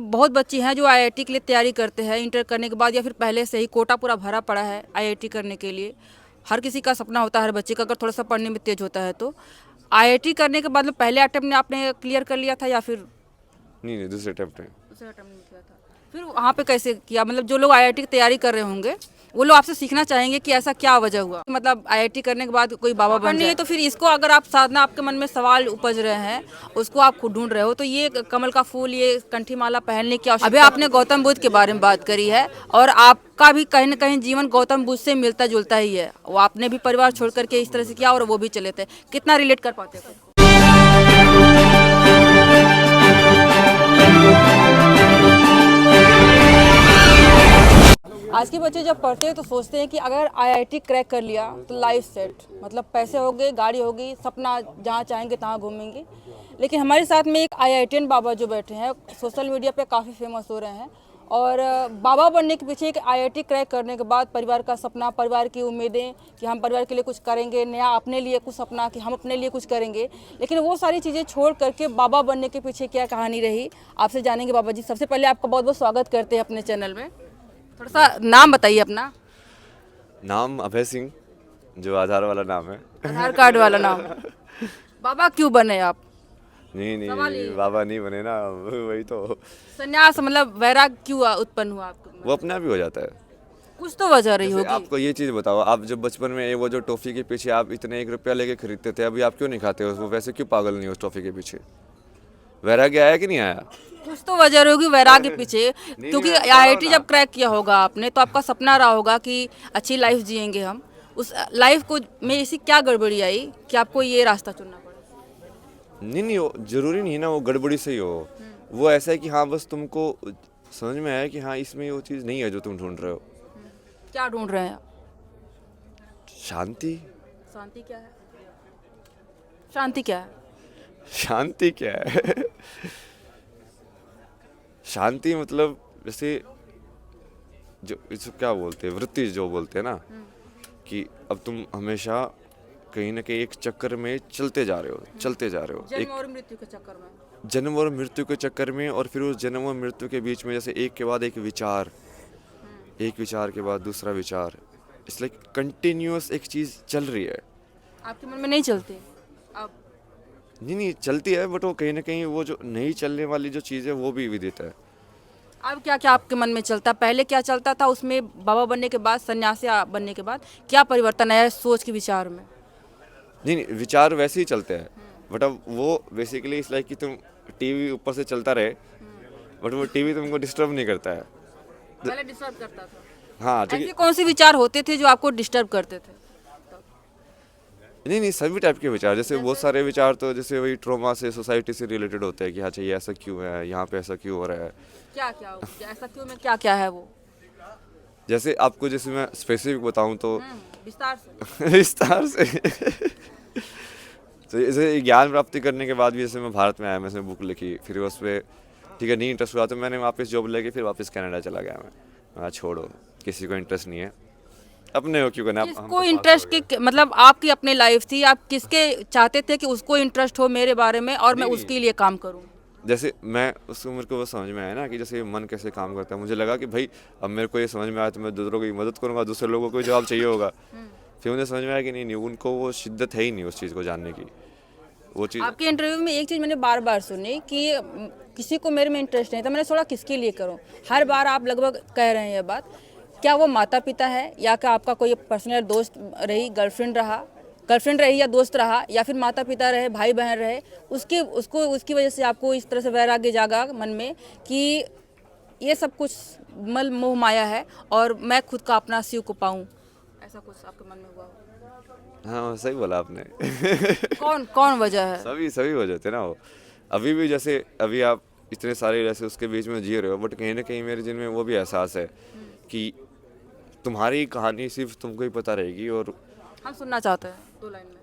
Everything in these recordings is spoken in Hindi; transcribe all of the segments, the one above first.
बहुत बच्चे हैं जो आईआईटी के लिए तैयारी करते हैं इंटर करने के बाद, या फिर पहले से ही कोटा पूरा भरा पड़ा है आईआईटी करने के लिए। हर किसी का सपना होता है, हर बच्चे का, अगर थोड़ा सा पढ़ने में तेज होता है तो। आईआईटी करने के बाद मतलब पहले अटेम्प्ट में आपने क्लियर कर लिया था या फिर नहीं, दूसरे अटेम्प्ट में। दूसरे अटेम्प्ट में किया था? फिर वहाँ पे कैसे किया? मतलब जो लोग आईआईटी की तैयारी कर रहे होंगे वो लोग आपसे सीखना चाहेंगे कि ऐसा क्या वजह हुआ, मतलब आईआईटी करने के बाद कोई बाबा बन जाए। तो फिर इसको अगर आप साधना, आपके मन में सवाल उपज रहे हैं, उसको आप खुद ढूंढ रहे हो, तो ये कमल का फूल, ये कंठी माला पहनने की आवश्यकता। अभी आपने गौतम बुद्ध के बारे में बात करी है, और आपका भी कहीं ना कहीं जीवन गौतम बुद्ध से मिलता जुलता ही है। वो आपने भी परिवार छोड़ करके इस तरह से किया और वो भी चले थे। कितना रिलेट कर पाते थे? आज के बच्चे जब पढ़ते हैं तो सोचते हैं कि अगर आईआईटी क्रैक कर लिया तो लाइफ सेट, मतलब पैसे हो गए, गाड़ी होगी, सपना जहाँ चाहेंगे तहाँ घूमेंगे। लेकिन हमारे साथ में एक आईआईटीएन बाबा जो बैठे हैं, सोशल मीडिया पे काफ़ी फेमस हो रहे हैं, और बाबा बनने के पीछे एक आईआईटी क्रैक करने के बाद परिवार का सपना, परिवार की उम्मीदें कि हम परिवार के लिए कुछ करेंगे, नया अपने लिए कुछ सपना कि हम अपने लिए कुछ करेंगे। लेकिन वो सारी चीज़ें छोड़ करके बाबा बनने के पीछे क्या कहानी रही, आपसे जानेंगे। बाबा जी, सबसे पहले आपका बहुत बहुत स्वागत करते हैं अपने चैनल में। थोड़ा सा नाम बताइए अपना। नाम अभय सिंह, जो आधार वाला नाम है। आधार कार्ड वाला नाम। बाबा क्यों बने आप? नहीं सवाल यही नहीं, है। बाबा नहीं बने ना, वही तो। संन्यास मतलब वैराग क्यों उत्पन्न हुआ आपको? वो अपने आप ही हो जाता है। कुछ तो वजह रही जैसे होगी। आपको ये चीज़ बताओ, आप जब बचपन में वो जो टॉफ़ी के पीछे आप इतने 1 रुपया लेके खरीदते थे, अभी आप क्यों नहीं खाते हो वो? वैसे क्यों पागल नहीं हो उस टॉफ़ी के पीछे? वैराग्य आया कि नहीं आया? कुछ तो वजह रही होगी वैराग के पीछे, क्योंकि मैं बता रहा हूँ आईआईटी ना। जब क्रैक किया होगा आपने तो आपका सपना रहा होगा कि अच्छी लाइफ जिएंगे हम। उस लाइफ को में ऐसी क्या गड़बड़ी आई कि आपको ये रास्ता चुनना पड़ा? नहीं नहीं, वो जरूरी नहीं है ना वो गड़बड़ी से ही हो। वो ऐसा है कि हाँ, बस तुमको समझ में आया कि हाँ, इसमें वो चीज़ नहीं है जो तुम ढूंढ रहे हो। क्या ढूंढ रहे हैं आप? शांति। शांति क्या है? शांति क्या है? शांति क्या है? शांति मतलब जैसे जो इसको क्या बोलते हैं, वृत्ति जो बोलते हैं ना, कि अब तुम हमेशा कहीं ना कहीं एक चक्कर में चलते जा रहे हो, चलते जा रहे हो, जन्म और मृत्यु के चक्कर में। जन्म और मृत्यु के चक्कर में, और फिर उस जन्म और मृत्यु के बीच में जैसे एक के बाद एक विचार, एक विचार के बाद दूसरा विचार, इसलिए कंटिन्यूअस एक चीज़ चल रही है। आपके मन में नहीं चलते अब? नहीं नहीं, चलती है, बट वो कहीं ना कहीं वो जो नहीं चलने वाली जो चीज़ है वो भी विदित है। अब क्या क्या आपके मन में चलता? पहले क्या चलता था उसमें, बाबा बनने के बाद, सन्यासी बनने के बाद क्या परिवर्तन आया सोच के विचार में? नहीं नहीं, विचार वैसे ही चलते हैं, बट अब वो बेसिकली इस लाइक कि तुम टीवी ऊपर से चलता रहे, बट वो टीवी तुमको डिस्टर्ब नहीं करता है। पहले डिस्टर्ब करता था। हाँ ठीक ऐसे है। कौन से विचार होते थे जो आपको डिस्टर्ब करते थे? नहीं नहीं, सभी टाइप के विचार, जैसे बहुत सारे विचार तो जैसे वही ट्रॉमा से, सोसाइटी से रिलेटेड होते हैं कि अच्छा ये ऐसा क्यों है, यहाँ पे ऐसा क्यों हो रहा है। क्या क्या हो गया? ऐसा क्यों में क्या क्या है वो? जैसे आपको जैसे मैं स्पेसिफिक बताऊँ तो विस्तार से। विस्तार से तो जैसे ज्ञान प्राप्ति करने के बाद भी जैसे मैं भारत में आया, मैंने बुक लिखी, फिर उस पर ठीक है नहीं इंटरेस्ट हुआ तो मैंने वापस जॉब लेके फिर वापस कनाडा चला गया। मैं छोड़ो, किसी को इंटरेस्ट नहीं है, अपने हो क्यों करना। किसको इंटरेस्ट की, मतलब आपकी अपनी लाइफ थी, आप किसके चाहते थे कि उसको इंटरेस्ट हो मेरे बारे में और मैं नहीं, उसके लिए काम करूं? जैसे मैं उस उम्र को वो समझ में आया ना कि जैसे मन कैसे काम करता है, मुझे लगा कि भाई अब मेरे को ये समझ में आया तो मैं दूसरों की मदद करूंगा, दूसरे लोगों को भी जवाब चाहिए होगा। फिर मुझे समझ में आया कि नहीं नहीं, उनको वो शिद्दत है ही नहीं उस चीज़ को जानने की, वो चीज़। आपके इंटरव्यू में एक चीज़ मैंने बार बार सुनी कि किसी को मेरे में इंटरेस्ट नहीं था, मैंने सोचा किसके लिए करूं। हर बार आप लगभग कह रहे हैं ये बात। क्या वो माता पिता है, या क्या आपका कोई पर्सनल दोस्त रही, गर्लफ्रेंड रही या दोस्त रहा, या फिर माता पिता रहे, भाई बहन रहे, उसकी वजह से आपको इस तरह से वैराग्य जागा मन में कि ये सब कुछ मल मोह माया है और मैं खुद का अपना शिव को पाऊँ? ऐसा कुछ आपके मन में हुआ? हाँ सही बोला आपने। कौन कौन वजह है? सभी सभी हो जाते ना वो। अभी भी जैसे अभी आप इतने सारे जैसे उसके बीच में जी रहे हो, बट कहीं ना कहीं मेरे दिल में वो भी एहसास है कि तुम्हारी कहानी सिर्फ तुमको ही पता रहेगी, और हम सुनना चाहते हैं 2 लाइन में।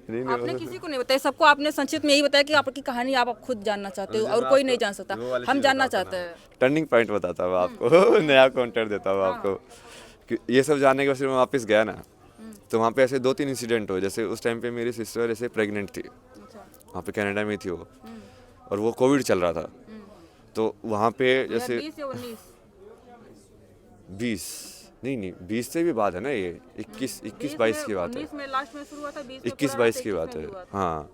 नहीं आपने नहीं, किसी को नहीं बताया, सबको आपने संक्षिप्त में यही बताया कि आपकी कहानी आप खुद जानना चाहते हो और कोई नहीं जान सकता। हम जानना चाहते हैं। टर्निंग पॉइंट बताता हूँ आपको। नया कंटेंट देता हूँ आपको कि ये सब जानने के बाद फिर मैं वापस गया ना, तो वहाँ पे ऐसे 2-3 इंसिडेंट हो। जैसे उस टाइम पे मेरी सिस्टर ऐसे प्रेग्नेंट थी, अच्छा। वहाँ पे कनाडा में थी वो, और वो कोविड चल रहा था। तो वहाँ पे जैसे 20 या 19? 20 नहीं 20 से भी बात है ना, ये 21-22 की बात है, 19 में लास्ट में शुरू हुआ था, 20 में 21-22 की बात है। हाँ,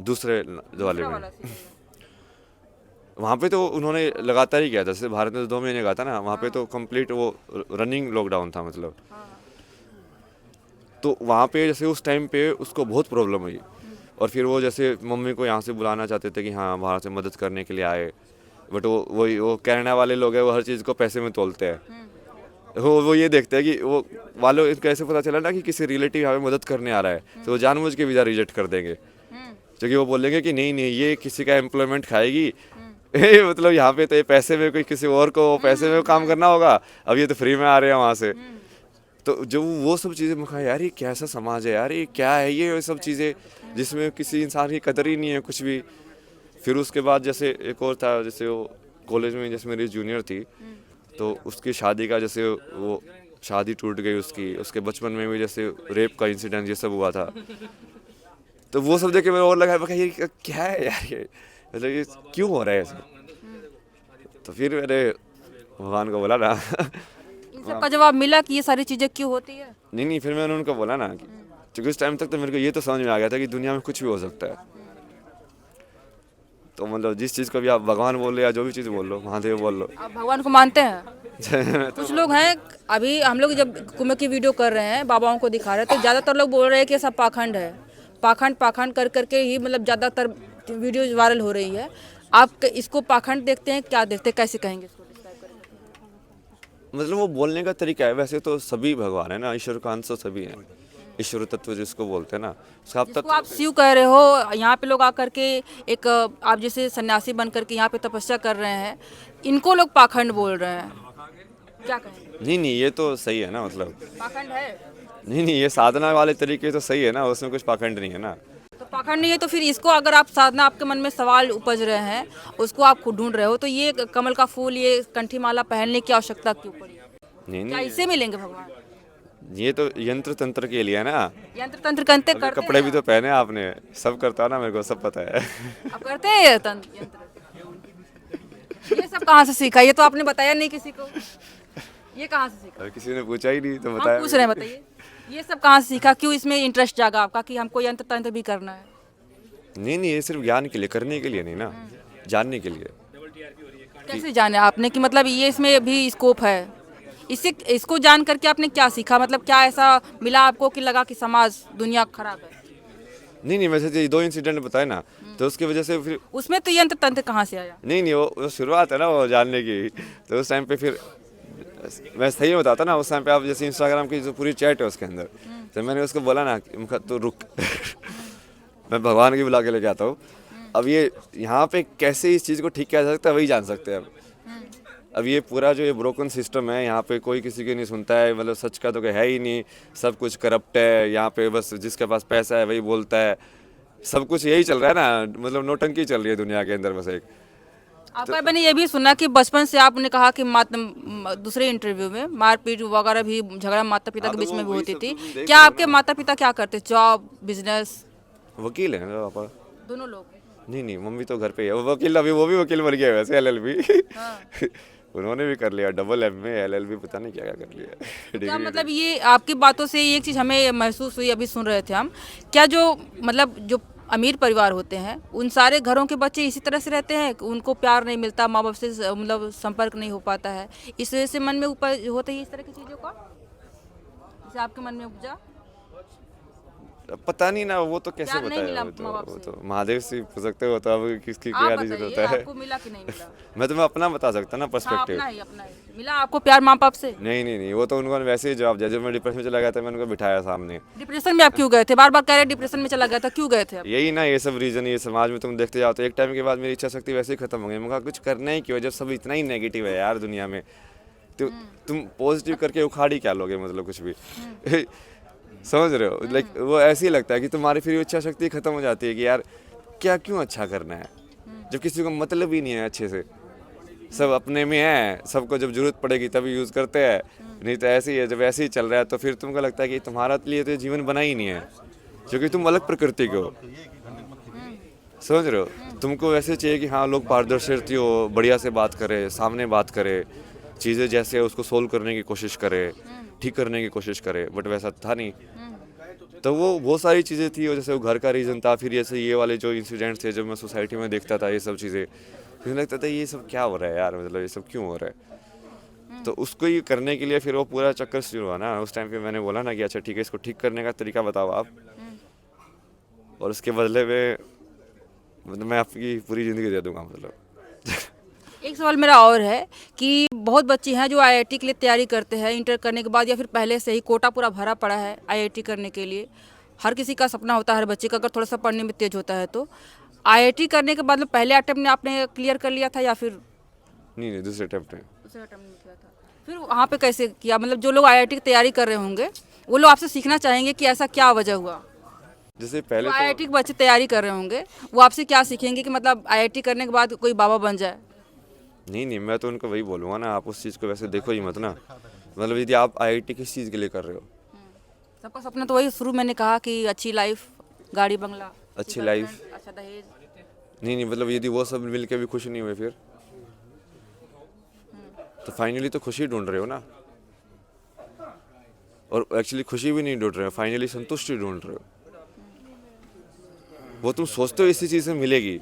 दूसरे वाले में। वाला सीजन। वहाँ पे तो उन्होंने लगातार ही किया था, जैसे भारत में तो 2 महीने का था ना, वहाँ पे तो कंप्लीट वो रनिंग लॉकडाउन था मतलब। तो वहाँ पे जैसे उस टाइम पे उसको बहुत प्रॉब्लम हुई, और फिर वो जैसे मम्मी को यहाँ से बुलाना चाहते थे कि हाँ बाहर से मदद करने के लिए आए, बट वो कनाडा वाले लोग हैं, वो हर चीज़ को पैसे में तोलते हैं। वो ये देखते हैं कि वो वालों इनको ऐसे पता चला ना कि किसी रिलेटिव यहाँ पे मदद करने आ रहा है, तो वो जानबूझ के वीज़ा रिजेक्ट कर देंगे, क्योंकि वो बोलेंगे कि नहीं ये किसी का एम्प्लॉयमेंट खाएगी। मतलब यहाँ पे तो ये पैसे में कोई किसी और को पैसे में काम करना होगा, अब ये तो फ्री में आ रहे हैं वहाँ से। तो जो वो सब चीज़ें मैं कहा यार ये कैसा समाज है यार, ये क्या है ये सब चीज़ें जिसमें किसी इंसान की कदर ही नहीं है कुछ भी। फिर उसके बाद जैसे एक और था, जैसे वो कॉलेज में जैसे मेरी जूनियर थी, तो उसकी शादी का जैसे वो शादी टूट गई उसकी, उसके बचपन में भी जैसे रेप का इंसिडेंट ये सब हुआ था। तो वो सब देख के मेरे और लगा ये क्या है यार, ये मतलब ये क्यों हो रहा है ऐसे। तो फिर मैंने भगवान को बोला ना इन सब का जवाब मिला कि ये सारी चीजें क्यों होती है? नहीं फिर मैंने उनको बोला ना कि क्योंकि उस टाइम तक तो मेरे को ये तो समझ में आ गया था कि दुनिया में कुछ भी हो सकता है। तो मतलब जिस चीज़ को भी आप भगवान बोल लो या जो भी चीज़ बोल लो, महादेव बोल लो। आप भगवान को मानते हैं? कुछ लोग हैं, अभी हम लोग जब कुंभ की वीडियो कर रहे हैं, बाबाओं को दिखा रहे हैं, तो ज़्यादातर लोग बोल रहे हैं कि ये सब पाखंड है, पाखंड कर करके ही मतलब ज़्यादातर वीडियोज वायरल हो रही है। आप इसको पाखंड देखते हैं, क्या देखते हैं, कैसे कहेंगे इसको डिस्क्राइब करेंगे? मतलब वो बोलने का तरीका है, वैसे तो सभी भगवान है ना, ईश्वर का अंश तो सभी है, ईश्वर तत्व जिसको बोलते हैं ना, सात जिसको तत्व। आप शिव कह रहे हो, यहाँ पे लोग आकर के एक आप जैसे सन्यासी बन करके यहाँ पे तपस्या कर रहे हैं, इनको लोग पाखंड बोल रहे हैं, क्या कहेंगे? नहीं ये तो सही है ना, मतलब पाखंड है? नहीं ये साधना वाले तरीके तो सही है ना, उसमें कुछ पाखंड नहीं है ना। तो पाखंड नहीं है तो फिर इसको, अगर आप साधना, आपके मन में सवाल उपज रहे हैं, उसको आप खुद ढूंढ रहे हो, तो ये कमल का फूल, ये कंठी माला पहनने की आवश्यकता क्यों पड़ी? क्या नहीं इससे मिलेंगे भगवान? ये तो यंत्र तंत्र के लिए है ना, यंत्र तंत्र करते अभी करते कपड़े भी हैं तो पहने आपने, सब करता है ना, मेरे को सब पता है। आप करते हैं ये तंत्र यंत्र? ये सब कहाँ से सीखा? ये तो आपने बताया नहीं किसी को, ये कहाँ से सीखा? और किसी ने पूछा ही नहीं तो हम बताया। पूछ रहे हैं, बताइए ये सब कहाँ से सीखा, क्यों इसमें इंटरेस्ट जागा आपका कि हमको यंत्र तंत्र भी करना है? नहीं ये सिर्फ ज्ञान के लिए, करने के लिए नहीं ना, जानने के लिए। कैसे जाने आपने कि मतलब ये इसमें भी स्कोप है? इसको जान करके आपने क्या सीखा, मतलब क्या ऐसा मिला आपको कि लगा कि समाज दुनिया खराब है? नहीं वैसे तो ये 2 इंसिडेंट बताए ना, तो उसकी वजह से फिर उसमें तो यंत्र तंत्र कहाँ से आया? नहीं वो शुरुआत है ना वो जानने की। तो उस टाइम पे फिर मैं सही में बताता ना, उस टाइम पे आप जैसे इंस्टाग्राम की जो पूरी चैट है उसके अंदर, तो मैंने उसको बोला ना कि तो रुक मैं भगवान की बुला के लेके आता हूँ। अब ये यहाँ पे कैसे इस चीज़ को ठीक किया जा सकता है वही जान सकते हैं अब ये पूरा जो ये ब्रोकन सिस्टम है, यहाँ पे कोई किसी की नहीं सुनता है, मतलब सच का तो कोई है ही नहीं, सब कुछ करप्ट है यहाँ पे, बस जिसके पास पैसा है वही बोलता है, सब कुछ यही चल रहा है ना, मतलब नौटंकी चल रही है दुनिया के अंदर बस एक। आपका मैंने ये भी सुना कि बचपन से आपने कहा कि दूसरे इंटरव्यू में मारपीट वगैरह भी, झगड़ा माता पिता के बीच में भी होती थी। क्या आपके माता पिता क्या करते? Job, business? वकील है मेरे पापा। दोनों लोग? नहीं मम्मी तो घर पे ही है, वो वकील, अभी वो भी वकील बन गया है वैसे, LLB। हाँ। उन्होंने भी कर लिया, DMA LLB पता नहीं क्या क्या कर लिया। क्या डिग्री मतलब ये आपकी बातों से एक चीज़ हमें महसूस हुई, अभी सुन रहे थे हम, क्या जो मतलब जो अमीर परिवार होते हैं उन सारे घरों के बच्चे इसी तरह से रहते हैं, उनको प्यार नहीं मिलता, माँ बाप से मतलब संपर्क नहीं हो पाता है, इस वजह से मन में ऊपर होते ही इस तरह की चीज़ों का, जैसे आपके मन में उपजा? पता नहीं ना, वो तो कैसे प्यार नहीं बताया, मिला वो माँ बाप वो से? तो महादेव से पूछ सकते हो, तो अब किसकी आप क्या बताइए, जरूरत है। आपको मिला कि नहीं मिला? मैं तुम्हें अपना बता सकता ना हाँ, पर्सपेक्टिव। अपना ही मिला आपको प्यार माँ बाप से? नहीं वो तो उन्होंने वैसे ही जवाब दिया, जब मैं डिप्रेशन में चला गया था मैंने उनको बिठाया सामने। डिप्रेशन में आप क्यों गए थे? बार बार कह रहे डिप्रेशन में चला गया था, क्यों गए थे आप? यही ना, ये सब रीजन, ये समाज में तुम देखते जाओ तो एक टाइम के बाद मेरी इच्छा शक्ति वैसे ही खत्म हो गई। मैं कहा कुछ करना ही क्यों, जब सब इतना ही नेगेटिव है यार दुनिया में, तो तुम पॉजिटिव करके उखाड़ ही क्या लोगे, मतलब कुछ भी। समझ रहे हो, लाइक वो ऐसे ही लगता है कि तुम्हारी फिर इच्छा शक्ति खत्म हो जाती है कि यार क्या क्यों अच्छा करना है, जब किसी को मतलब ही नहीं है अच्छे से, सब अपने में है, सबको जब जरूरत पड़ेगी तभी यूज़ करते हैं, नहीं तो ऐसे ही है। जब ऐसे ही चल रहा है तो फिर तुमको लगता है कि तुम्हारा लिए तो जीवन बना ही नहीं है, क्योंकि तुम अलग प्रकृति के हो। समझ रहे हो? तुमको वैसे चाहिए कि हाँ लोग पारदर्शी हो, बढ़िया से बात करे, सामने बात करे, चीज़ें जैसे है उसको सोल्व करने की कोशिश करे, ठीक करने की कोशिश करे, बट वैसा था नहीं। तो वो बहुत सारी चीज़ें थी, और जैसे वो घर का रीज़न था, फिर जैसे ये वाले जो इंसिडेंट्स थे जब मैं सोसाइटी में देखता था ये सब चीज़ें, फिर लगता था ये सब क्या हो रहा है यार, मतलब ये सब क्यों हो रहा है। तो उसको ही करने के लिए फिर वो पूरा चक्कर शुरू हुआ ना। उस टाइम पे मैंने बोला ना कि अच्छा ठीक है, इसको ठीक करने का तरीका बताओ आप, और उसके बदले में मतलब मैं आपकी पूरी ज़िंदगी दे दूंगा मतलब। एक सवाल मेरा और है कि बहुत बच्चे हैं जो आईआईटी के लिए तैयारी करते हैं इंटर करने के बाद, या फिर पहले से ही कोटा पूरा भरा पड़ा है आईआईटी करने के लिए। हर किसी का सपना होता है, हर बच्चे का, अगर थोड़ा सा पढ़ने में तेज होता है तो। आईआईटी करने के बाद में पहले अटेम्प्ट में आपने क्लियर कर लिया था या फिर नहीं, दूसरे अटेम्प्ट में। दूसरे अटेम्प्ट में किया था? फिर वहाँ पे कैसे किया? मतलब जो लोग आईआईटी की तैयारी कर रहे होंगे वो लोग आपसे सीखना चाहेंगे कि ऐसा क्या वजह हुआ। जैसे पहले जो तो आईआईटी के बच्चे तैयारी कर रहे होंगे वो आपसे क्या सीखेंगे कि मतलब आईआईटी करने के बाद कोई बाबा बन जाए? नहीं, मैं तो उनको वही बोलूँगा ना, आप उस चीज़ को वैसे देखो ही मत ना। मतलब यदि आप आईआईटी किस चीज़ के लिए कर रहे हो? सबका सपना तो वही, शुरू मैंने कहा कि अच्छी लाइफ, गाड़ी बंगला, अच्छी लाइफ। अच्छा दहेज। नहीं, मतलब यदि वो सब मिल के भी खुश नहीं हुए फिर, तो फाइनली तो खुशी ढूंढ रहे हो ना। और एक्चुअली खुशी भी नहीं ढूंढ रहे हो, फाइनली संतुष्टि ढूंढ रहे हो। वो तुम सोचते हो इसी चीज़ से मिलेगी,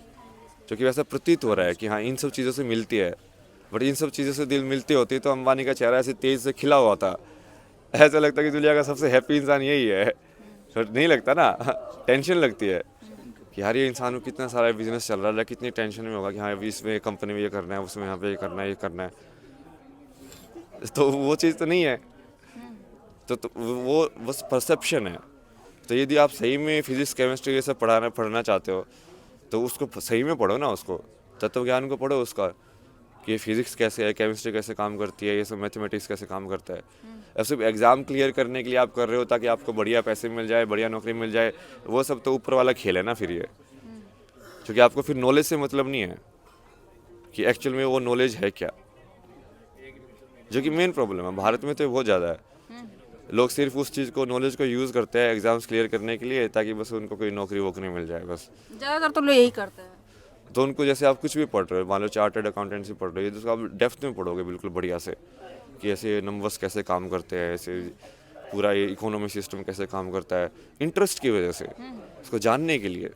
जो कि वैसा प्रतीत हो रहा है कि हाँ इन सब चीज़ों से मिलती है, बट इन सब चीज़ों से दिल मिलती होती तो अंबानी का चेहरा ऐसे तेज से खिला हुआ था, ऐसा लगता कि दुनिया का सबसे हैप्पी इंसान यही है। तो नहीं लगता ना। टेंशन लगती है कि यार ये इंसान को कितना सारा बिजनेस चल रहा है, कितनी टेंशन में होगा कि हाँ अभी इसमें कंपनी में ये करना है, उसमें यहाँ पे ये करना है, ये करना है। तो वो चीज़ तो नहीं है। तो वो बस परसेप्शन है। तो यदि आप सही में फिजिक्स केमिस्ट्री ये सब पढ़ना चाहते हो तो उसको सही में पढ़ो ना, उसको तत्व ज्ञान को पढ़ो उसका, कि ये फिजिक्स कैसे है, केमिस्ट्री कैसे काम करती है, ये सब मैथमेटिक्स कैसे काम करता है। अब सिर्फ एग्ज़ाम क्लियर करने के लिए आप कर रहे हो ताकि आपको बढ़िया पैसे मिल जाए, बढ़िया नौकरी मिल जाए, वो सब तो ऊपर वाला खेल है ना फिर ये। क्योंकि आपको फिर नॉलेज से मतलब नहीं है कि एक्चुअल में वो नॉलेज है क्या, जो कि मेन प्रॉब्लम है भारत में तो बहुत ज़्यादा है। लोग सिर्फ उस चीज़ को, नॉलेज को यूज़ करते हैं एग्ज़ाम्स क्लियर करने के लिए, ताकि बस उनको कोई नौकरी वोकरी मिल जाए बस। ज़्यादातर तो लोग यही करते हैं। तो उनको, जैसे आप कुछ भी पढ़ रहे हो, मान लो चार्टर्ड अकाउंटेंसी पढ़ रहे हो, तो आप डेप्थ में पढ़ोगे बिल्कुल बढ़िया से, कि ऐसे नंबर्स कैसे काम करते हैं, ऐसे पूरा ये इकोनॉमी सिस्टम कैसे काम करता है, इंटरेस्ट की वजह से, उसको जानने के लिए।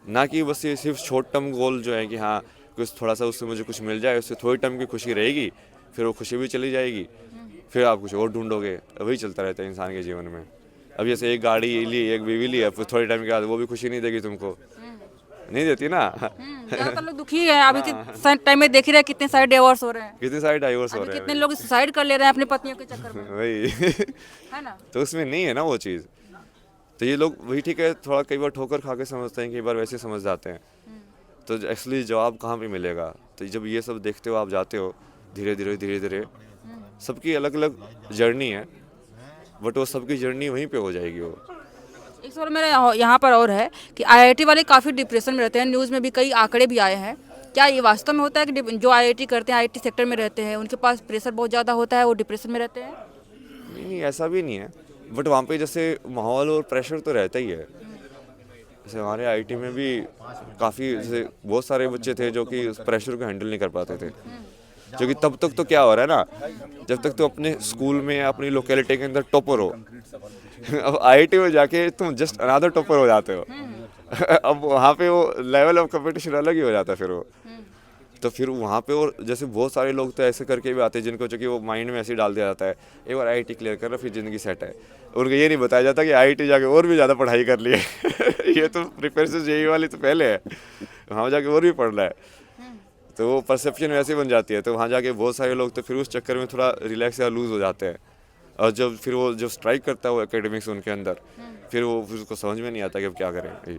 ना कि बस ये सिर्फ शॉर्ट टर्म गोल जो है कि हाँ कुछ थोड़ा सा उससे मुझे कुछ मिल जाए, उससे थोड़ी टाइम की खुशी रहेगी, फिर वो खुशी भी चली जाएगी, फिर आप कुछ और ढूंढोगे। वही चलता रहता है इंसान के जीवन में। अब जैसे एक गाड़ी ली, एक बीवी ली है, फिर थोड़े टाइम के बाद वो भी खुशी नहीं देगी तुमको, नहीं देती ना। ज़्यादातर लोग दुखी हैं। अभी के टाइम में देख ही रहे कितने सारे डिवोर्स हो रहे हैं, कितने सारे डाइवोर्स हो अभी रहे कितने हैं लोग सुसाइड कर ले रहे हैं अपनी पत्नियों के चक्कर में, वही। है ना? तो उसमें नहीं है ना वो चीज़। तो ये लोग वही, ठीक है, थोड़ा कई बार ठोकर खा के समझते हैं, कई बार वैसे समझ जाते हैं। तो एक्चुअली जवाब कहाँ पे मिलेगा? तो जब ये सब देखते हो, आप जाते हो धीरे धीरे, सबकी अलग अलग जर्नी है, बट वो सबकी जर्नी वहीं पे हो जाएगी वो। एक सवाल मेरा यहाँ पर और है कि आईआईटी वाले काफ़ी डिप्रेशन में रहते हैं, न्यूज़ में भी कई आंकड़े भी आए हैं। क्या ये वास्तव में होता है कि जो आईआईटी करते हैं, आईआईटी सेक्टर में रहते हैं, उनके पास प्रेशर बहुत ज़्यादा होता है, वो डिप्रेशन में रहते हैं? नहीं, ऐसा भी नहीं है, बट वहाँ पे जैसे माहौल और प्रेशर तो रहता ही है। जैसे हमारे आईटी में भी काफ़ी, जैसे बहुत सारे बच्चे थे जो कि उस प्रेशर को हैंडल नहीं कर पाते थे। जो कि तब तक तो क्या हो रहा है ना, जब तक तो अपने स्कूल में या अपनी लोकेलिटी के अंदर टॉपर हो। अब आईआईटी में जाके तुम जस्ट अनदर टॉपर हो जाते हो। अब वहाँ पे वो लेवल ऑफ कंपटीशन अलग ही हो जाता है फिर वो। तो फिर वहाँ पे, और जैसे बहुत सारे लोग तो ऐसे करके भी आते हैं जिनको जो कि वो माइंड में ऐसे ही डाल दिया जाता है, एक बार आईआईटी क्लियर कर रहा फिर ज़िंदगी सेट है। उनको ये नहीं बताया जाता कि आईआईटी जाके और भी ज़्यादा पढ़ाई कर ली है। ये तो प्रिपरेशन जेईई वाली तो पहले है, वहाँ जाके और भी पढ़ना है। तो वो परसेप्शन वैसे बन जाती है। तो वहाँ जाके बहुत सारे लोग तो फिर उस चक्कर में थोड़ा रिलैक्स या लूज़ हो जाते हैं। और जब फिर वो जब स्ट्राइक करता है वो एकेडमिक्स उनके अंदर, फिर उसको समझ में नहीं आता कि अब क्या करें।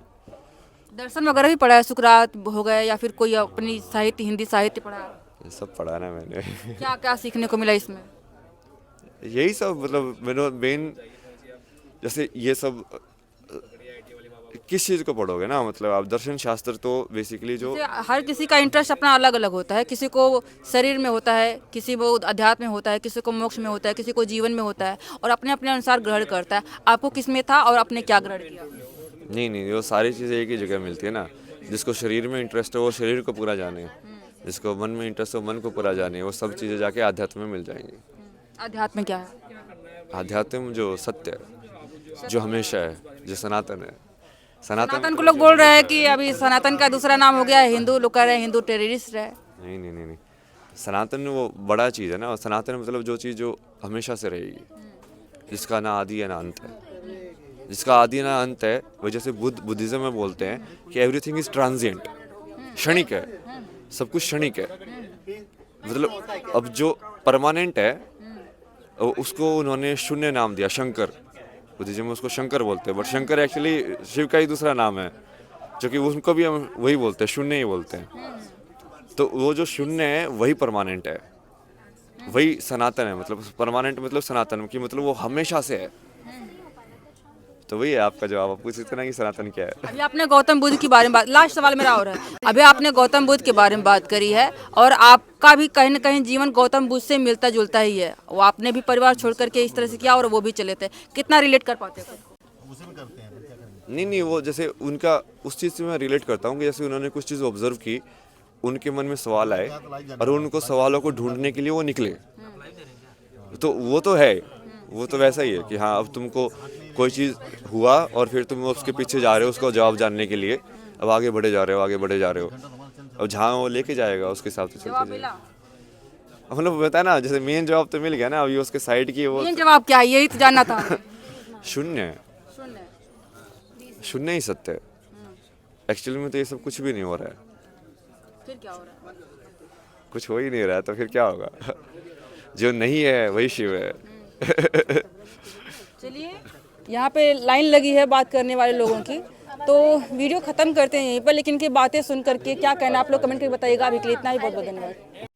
दर्शन वगैरह भी पढ़ा है, सुकरात हो गए या फिर कोई अपनी साहित्य, हिंदी साहित्य पढ़ा है? ये सब पढ़ा ना मैंने। क्या क्या सीखने को मिला इसमें? यही सब, मतलब मैंने मेन, जैसे ये सब किस चीज़ को पढ़ोगे ना, मतलब आप दर्शन शास्त्र तो बेसिकली जो जैसे हर किसी का इंटरेस्ट अपना अलग अलग होता है, किसी को शरीर में होता है, किसी को अध्यात्म में होता है, किसी को मोक्ष में होता है, किसी को जीवन में होता है, और अपने अपने अनुसार ग्रहण करता है। आपको किस में था और आपने क्या ग्रहण किया? नहीं, वो सारी चीज़ें एक ही जगह मिलती है ना। जिसको शरीर में इंटरेस्ट है वो शरीर को पूरा जाने, जिसको मन में इंटरेस्ट है वो मन को पूरा जाने। वो सब चीज़ें जाके आध्यात्म में मिल जाएंगी। अध्यात्म क्या है? आध्यात्म जो सत्य है, जो हमेशा है, जो सनातन है। सनातन सनातन को लोग बोल रहे हैं कि अभी सनातन का दूसरा नाम हो गया है हिंदू, लोग कह रहे हैं हिंदू टेररिस्ट है। नहीं नहीं नहीं नहीं, सनातन वो बड़ा चीज़ है ना। और सनातन मतलब जो चीज़ जो हमेशा से रहेगी, जिसका ना आदि है ना अंत है। जिसका आदि ना अंत है, वो जैसे बुद्धिज्म में बोलते हैं कि एवरीथिंग इज ट्रांजिएंट, क्षणिक है, सब कुछ क्षणिक है। मतलब अब जो परमानेंट है उसको उन्होंने शून्य नाम दिया, शंकर। बुद्धिज्म में उसको शंकर बोलते हैं, बट शंकर एक्चुअली शिव का ही दूसरा नाम है, जो कि उनको भी हम वही बोलते हैं, शून्य ही बोलते हैं। तो वो जो शून्य है वही परमानेंट है, वही सनातन है। मतलब परमानेंट मतलब सनातन की मतलब वो हमेशा से है। तो वही है आपका जवाब। आप पूछ सकते ना कि सनातन क्या है। अभी आपने गौतम बुद्ध के बारे में बात, लास्ट सवाल मेरा और है। अभी आपने गौतम बुद्ध के बारे में बात करी है और आपका भी कहीं ना कहीं जीवन गौतम बुद्ध से मिलता जुलता ही है। वो आपने भी परिवार छोड़ करके इस तरह से किया और वो भी चले थे। कितना रिलेट कर पाते हैं? नहीं नहीं, वो जैसे उनका उस चीज़ से मैं रिलेट करता हूँ कि जैसे उन्होंने कुछ चीज़ ऑब्जर्व की, उनके मन में सवाल आए और उनको सवालों को ढूंढने के लिए वो निकले। तो वो तो है, वो तो वैसा ही है कि हाँ अब तुमको कोई चीज़ हुआ और फिर तुम उसके पीछे जा रहे हो उसका जवाब जानने के लिए। अब आगे बढ़े जा रहे हो, आगे बढ़े जा रहे हो। अब जहाँ वो लेके जाएगा उसके हिसाब से चलते जाएगा। मतलब बताया ना, जैसे मेन जवाब तो मिल गया ना। अभी उसके साइड की वो मेन जवाब क्या है, यही तो जानना था। शून्य है, शून्य ही सत्य है। एक्चुअली में तो ये सब कुछ भी नहीं हो रहा है। फिर क्या हो रहा है? कुछ हो ही नहीं रहा है तो फिर क्या होगा? जो नहीं है वही शिव है। चलिए, यहाँ पे लाइन लगी है बात करने वाले लोगों की, तो वीडियो ख़त्म करते हैं यहीं पर। लेकिन इनकी बातें सुन करके क्या कहना आप लोग कमेंट करके बताइएगा। अभी के लिए इतना ही, बहुत बहुत धन्यवाद।